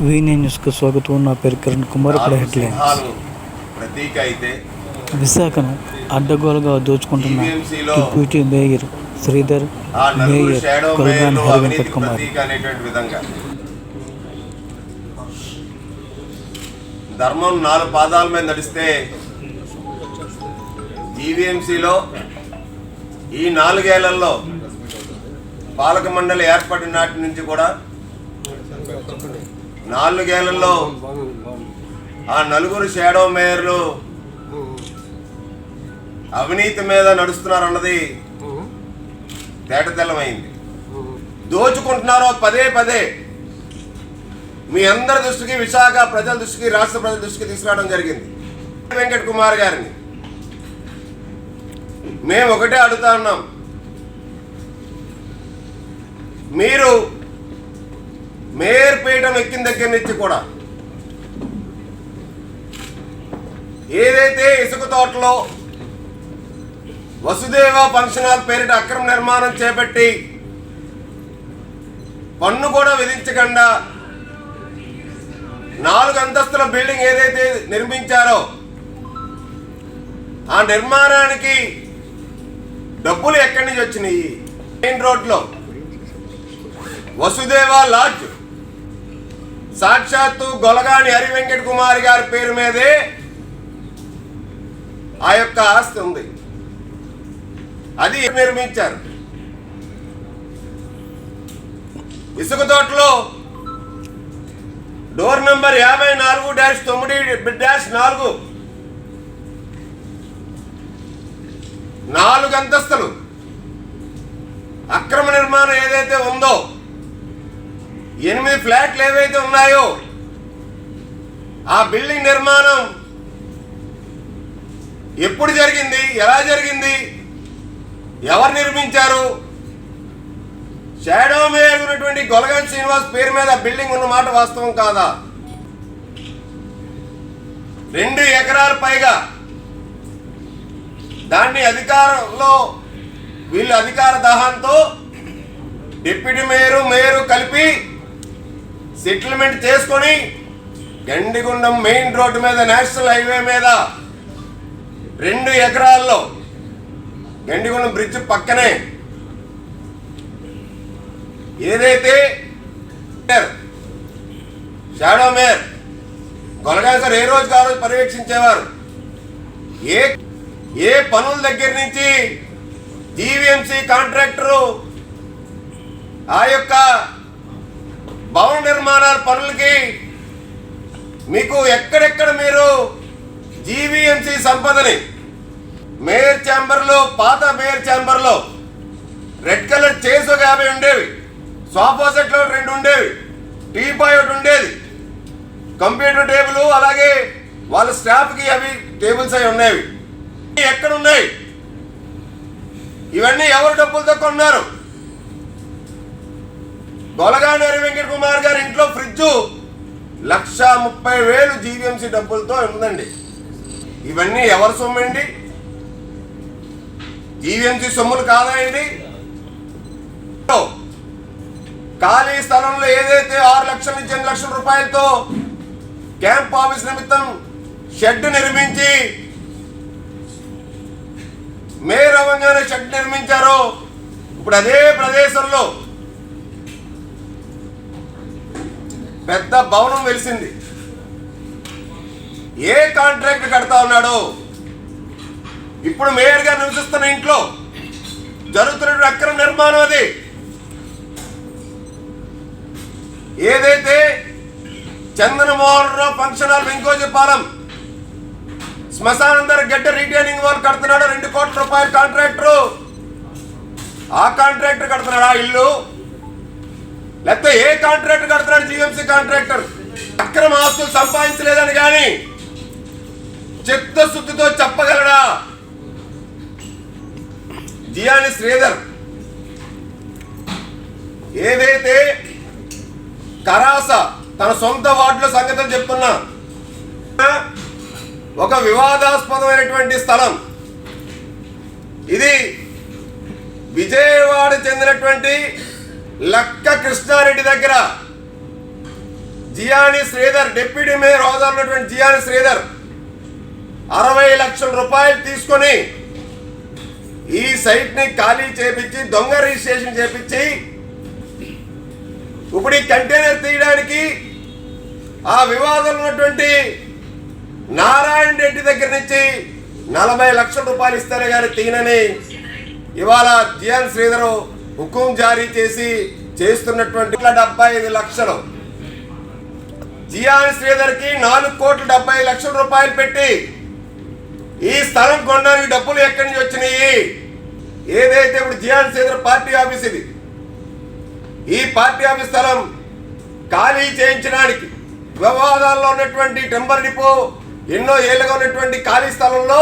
వీనే న్యూస్కు స్వాగతం. నా పేరు కిరణ్ కుమార్. ఇక్కడ హెడ్లైన్స్. విశాఖను అడ్డగోలుగా దోచుకుంటున్న deputy mayor Sridhar, mayor Kolagani Hari Venkata Kumar. ధర్మం 4 పాదాల మీద నడిస్తే జీవీఎంసీలో ఈ 4 ఏళ్లలో పాలక మండలి ఏర్పడిన నాటి నుంచి కూడా 4 ఏళ్లలో ఆ 4 షాడో మేయర్లు అవినీతి మీద నడుస్తున్నారన్నది తేటతెల్లమైంది. దోచుకుంటున్నారో పదే మీ అందరి దృష్టికి, విశాఖ ప్రజల దృష్టికి, రాష్ట్ర ప్రజల దృష్టికి తీసుకురావడం జరిగింది. వెంకట కుమార్ గారిని మేము ఒకటే అడుగుతా ఉన్నాం, మీరు మేయర్ పీఠం ఎక్కిన దగ్గర నుంచి కూడా ఏదైతే ఇసుక తోటలో వసుదేవ ఫంక్షన్ హాల్ పేరిట అక్రమ నిర్మాణం చేపట్టి పన్ను కూడా విధించకుండా 4 అంతస్తుల బిల్డింగ్ ఏదైతే నిర్మించారో ఆ నిర్మాణానికి డబ్బులు ఎక్కడి నుంచి వచ్చినాయి? మెయిన్ రోడ్లో వసుదేవ లాడ్జ్ సాక్షాత్తు గొలగాని హరి వెంకట కుమార్ గారి పేరు మీదే ఆ యొక్క ఆస్తి ఉంది. అది నిర్మించారు. ఇసుక తోటలో డోర్ నంబర్ 54-9-4 4 అంతస్తులు అక్రమ నిర్మాణం ఏదైతే ఉందో, 8 ఫ్లాట్లు ఏవైతే ఉన్నాయో ఆ బిల్డింగ్ నిర్మాణం ఎప్పుడు జరిగింది, ఎలా జరిగింది, ఎవరు నిర్మించారు? షాడో మేయర్ ఉన్నటువంటి గొలగాని శ్రీనివాస్ పేరు మీద బిల్డింగ్ ఉన్న మాట వాస్తవం కాదా? 2 ఎకరాల పైగా దాన్ని అధికారంలో వీళ్ళు అధికార దాహంతో డిప్యూటీ మేయరు కలిపి సెటిల్మెంట్ చేసుకొని గండిగుండం మెయిన్ రోడ్డు మీద, నేషనల్ హైవే మీద 2 ఎకరాల్లో గండిగుండం బ్రిడ్జ్ పక్కనే ఏదైతే షాడో మేయర్ గొలగాని సార్ ఏ రోజుకి ఆ రోజు పర్యవేక్షించేవారు. ఏ పనుల దగ్గర నుంచి జీవీఎంసీ కాంట్రాక్టరు ఆ యొక్క భవన నిర్మాణాల పనులకి మీకు ఎక్కడెక్కడ మీరు జీవీఎంసీ సంపదని మేయర్ ఛాంబర్లో, పాత మేయర్ ఛాంబర్లో రెడ్ కలర్ చైర్స్ 50 ఉండేవి, సోఫా సెట్లు 2 ఉండేవి, టీపాయ్ ఒకటి ఉండేది, కంప్యూటర్ టేబుల్, అలాగే వాళ్ళ స్టాఫ్కి అవి టేబుల్స్ అవి ఉండేవి. ఎక్కడ ఉన్నాయి? ఇవన్నీ ఎవరు డబ్బులతో కొన్నారు? గొలగాని హరి వెంకట కుమార్ గారి ఇంట్లో ఫ్రిడ్జ్ 1,30,000 జీవీఎంసీ డబ్బులతో ఉందండి. ఇవన్నీ ఎవరి సొమ్మండి? జీవీఎంసీ సొమ్ములు కాదా అండి? ఖాళీ స్థలంలో ఏదైతే 6 లక్షల నుంచి 8 లక్షల రూపాయలతో క్యాంప్ ఆఫీస్ నిమిత్తం షెడ్ నిర్మించి మేయర్ అవ్వగానే షెడ్ నిర్మించారో, ఇప్పుడు అదే ప్రదేశంలో పెద్ద భవనం వెలిసింది. ఏ కాంట్రాక్ట్ కడతా ఉన్నాడు? ఇప్పుడు మేయర్ గారు నివసిస్తున్న ఇంట్లో జరుగుతున్న అక్రమ నిర్మాణం అది. ఏదైతే చందనమోహన్ రావు ఫంక్షన్ హాల్ వెంకోజపాలెం శ్మశానం దగ్గర గడ్డ రీటైనింగ్ వాల్ కడుతున్నాడు 2 కోట్ల రూపాయల కాంట్రాక్టరు. ఆ కాంట్రాక్టర్ కడుతున్నాడు ఆ ఇల్లు, లేకపోతే ఏ కాంట్రాక్టర్ కడుతున్నాడు? GVMC contractor. అక్రమ ఆస్తులు సంపాదించలేదని కానీ చిత్తశుద్ధితో చెప్పగలడా? జియాని శ్రీధర్ ఏదైతే కరాస తన సొంత వార్డులో సంగతులు చెప్తున్నా, ఒక వివాదాస్పదమైనటువంటి స్థలం ఇది. విజయవాడ చెందినటువంటి లక్క కృష్ణారెడ్డి దగ్గర జియాని శ్రీధర్, డిప్యూటీ మేయర్ హోదా ఉన్నటువంటి జియాని శ్రీధర్ 60 లక్షల రూపాయలు తీసుకొని ఈ సైట్ ని ఖాళీ చేపించి దొంగ రిజిస్ట్రేషన్ చేపించి ఇప్పుడు ఈ కంటైనర్ తీయడానికి ఆ వివాదం ఉన్నటువంటి నారాయణ రెడ్డి దగ్గర నుంచి 40 లక్షల రూపాయలు ఇస్తారు కానీ తీయనని ఇవాళ జియాన్ శ్రీధర్ హుకుం జారీ చేసి చేస్తున్నటువంటి 75 లక్షలు జియాన్ శ్రీధర్ కి 4,70,00,000 రూపాయలు పెట్టి ఈ స్థలం కొనడానికి డబ్బులు ఎక్కడి నుంచి వచ్చినాయి? ఏదైతే ఇప్పుడు జియాన్ శ్రీధర్ పార్టీ ఆఫీస్ ఇది, ఈ పార్టీ ఆఫీస్ స్థలం ఖాళీ చేయించడానికి వివాదాల్లో ఉన్నటువంటి టెంబర్ డిపో ఎన్నో ఏళ్ళుగా ఉన్నటువంటి ఖాళీ స్థలంలో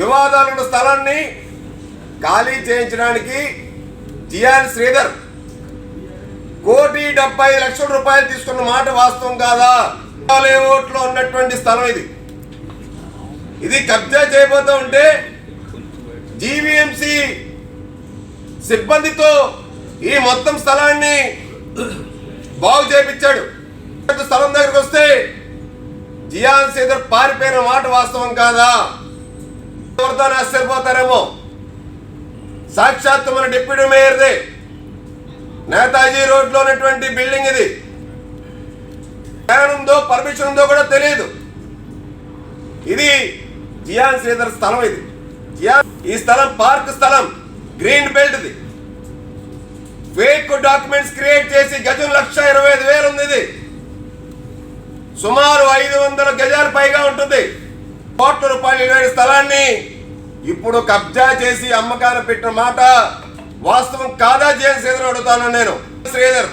వివాదాలు ఉన్న స్థలాన్ని ఖాళీ చేయించడానికి జియాన్ శ్రీధర్ 1,70,00,000 రూపాయలు తీసుకున్న మాట వాస్తవం కాదా? లేఅవుట్లో ఉన్నటువంటి స్థలం ఇది కబ్జా చేయబోతూ ఉంటే జీవీఎంసీ సిబ్బందితో ఈ మొత్తం స్థలాన్ని బాగు చేపించాడు. స్థలం దగ్గరకు వస్తే జియాన్ శ్రీధర్ పారిపోయిన మాట వాస్తవం కాదా? ఎవరితో ఆశ్చర్యపోతారేమో. సాక్షాత్తు మన డిప్యూటీ మేయర్దే నేతాజీ రోడ్ లో ఉన్నటువంటి బిల్డింగ్ ఇది. ప్లాన్ ఉందో పర్మిషన్ ఉందో కూడా తెలియదు. ఇది జియాన్ శ్రీధర్ స్థలం. ఈ స్థలం పార్క్ స్థలం, గ్రీన్ బెల్ట్ ఇది. ఫేక్ డాక్యుమెంట్స్ క్రియేట్ చేసి గజం 1,25,000 ఉంది. ఇది సుమారు 500 గజాలు పైగా ఉంటుంది. కోట్ల రూపాయలు విలువైన స్థలాన్ని ఇప్పుడు కబ్జా చేసి అమ్మకాన పెట్టిన మాట వాస్తవం కాదా? జియాన్ శ్రీధర్ అడుగుతాను నేను. శ్రీధర్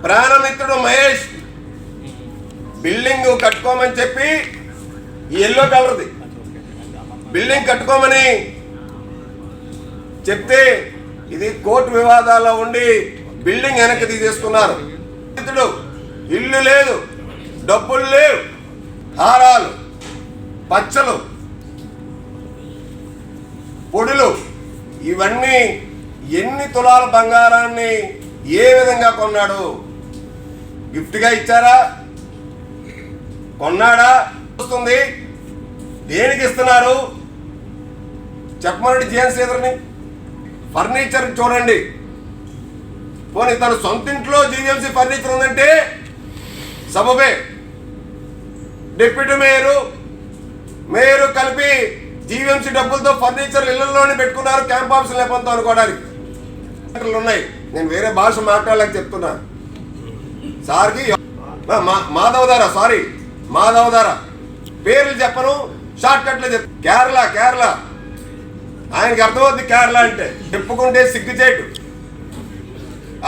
ప్రాణమిత్రుడు మహేష్ బిల్డింగ్ కట్టుకోమని చెప్పి ఈ ఎల్లో కలర్ది బిల్డింగ్ కట్టుకోమని చెప్తే ఇది కోర్టు వివాదాల్లో ఉండి బిల్డింగ్ వెనక్కి తీసేసుకున్నారు. ఇల్లు లేదు, డబ్బులు లేవు, హారాలు, పచ్చలు, పొడులు, ఇవన్నీ ఎన్ని తులాల బంగారాన్ని ఏ విధంగా కొన్నాడు? గిఫ్ట్గా ఇచ్చారా? కొన్నాడా? వస్తుంది దేనికి ఇస్తున్నారు చెప్పమనండి. జియాన్ శ్రీధర్ని ఫర్నిచర్ చూడండి. పోనీ తన సొంత ఇంట్లో జీవీఎంసీ ఫర్నిచర్ ఉందంటే సబబే. డిప్యూటీ మేయరు కలిపి జీవీఎంసీ డబ్బులతో ఫర్నిచర్ ఇళ్లలోనే పెట్టుకున్నారు. క్యాంప్ ఆఫీస్ లేకపోతే అనుకోవడానికి ఉన్నాయి. నేను వేరే భాష మాట్లాడలేక చెప్తున్నా. సార్కి మాధవధార పేర్లు చెప్పను, షార్ట్ కట్లో చెప్. కేరళ ఆయనకి అర్థమవుద్ది. కేరళ అంటే చెప్పుకుంటే సిగ్గుచేటు.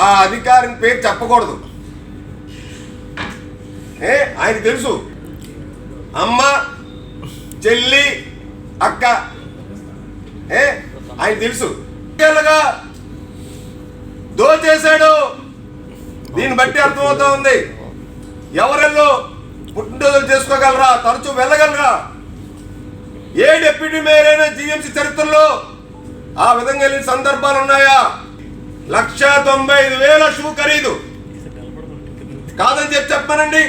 ఆ అధికారిని పేరు చెప్పకూడదు. ఆయనకి తెలుసు అమ్మ, చెల్లి, అక్క. ఆయన తెలుసు దోచేశాడు. దీన్ని బట్టి అర్థమవుతా ఉంది. ఎవరెల్లో పుట్టినరోజులు చేసుకోగలరా? తరచూ వెళ్ళగలరా? ఏ డిప్యూటీ మేయర్ అయినా జీవీఎంసీ చరిత్రలో ఆ విధంగా వెళ్ళిన సందర్భాలు ఉన్నాయా? 1,95,000 షూ ఖరీదు కాదని చెప్పానండి.